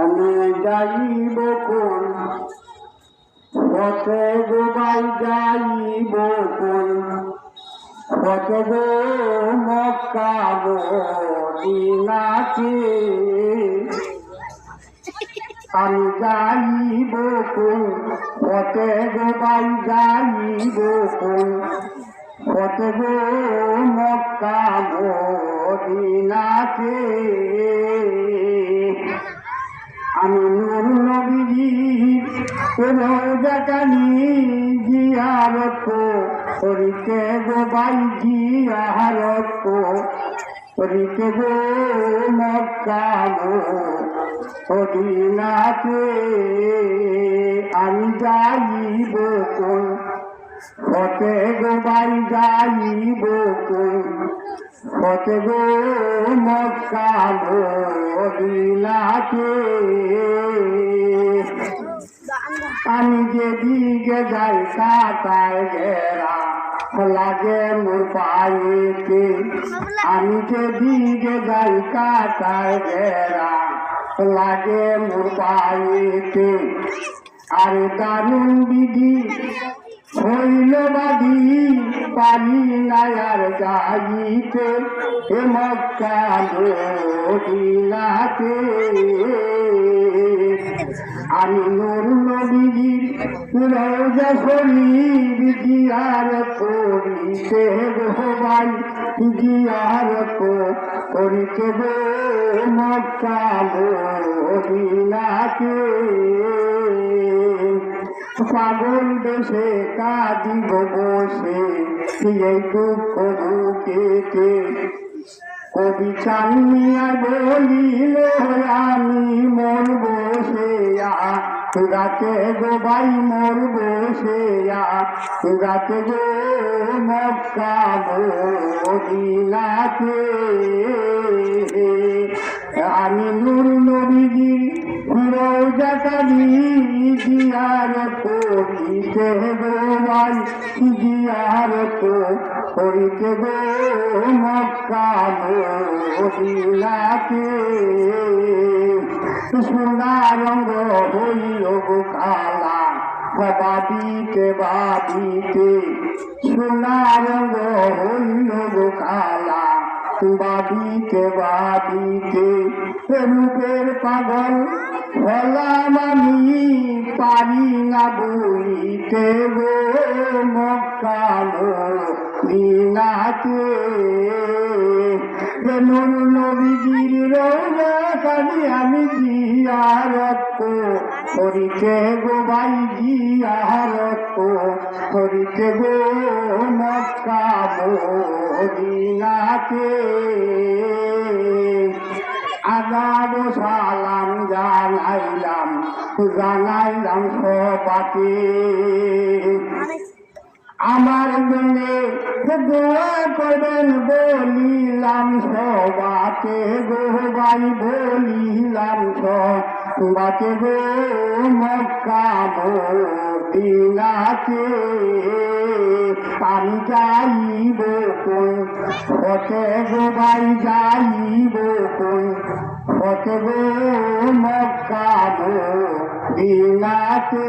আমি যাইব কোন পথে গো ভাই যাইব কোন পথে গো মক্কা মদিনাতে আমি যাইব কোন পথে গো ভাই যাইব কোন পথে গো মক্কা মদিনাতে আমি নূর নবীর রওজাখানি জিয়ারত করিতে গো ভাই জিয়ারত করিতে গো মক্কা মদিনাতে আমি যাইব কোন পথে গো ভাই যাইব কোন পথে গো মক্কা মদিনাতে আমি যেদিকে যাই কাটায় ঘেরা লাগে মোর পায়েতে আমি যেদিকে যাই কাটায় ঘেরা লাগে মোর পায়েতে আরে দারুণ বিধি হইল বাধি পানি নায়ার যাইতে হে মক্কা মদিনাতে আমি নূর নবীর রওজা শরীফ জিয়ারত করিতে গো ভাই জিয়ারত করিতে গো মক্কা মদিনাতে পাগল দেশে কাঁদিব বসে এই দুঃখ বুকেতে কবি চান্দিয়া বলিল আমি মন বসে রাতে গো ভাই মোর বসে রাতে গো মক্কা মদিনাতে আমি নূর নবীর রওজাখানি জিয়ারত করিতে গো ভাই জিয়ারত করিতে গো মক্কা মদিনাতে সোনা রঙ হইল গো কালা ভাবিতে ভাবিতে সোনা রঙ হইল গো কালা ভাবিতে ভাবিতে রূপের পাগল হলাম আমি পারি না বইতে গো মক্কা মদিনাতে নূর নবীর রওজাখানি আমি জিয়ারত করিতে গো ভাই জিয়ারত করিতে গো মক্কা মদিনাতে আদাব সালাম জানাইলাম জানাইলাম সবাকে আমার জন্য দোয়া করবেন বলিলাম সবাকে গো ভাই বলিলাম সবাকে গো মক্কা মদিনাতে আমি যাইব কোন পথে গো ভাই যাইব কোন পথে গো মক্কা মদিনাতে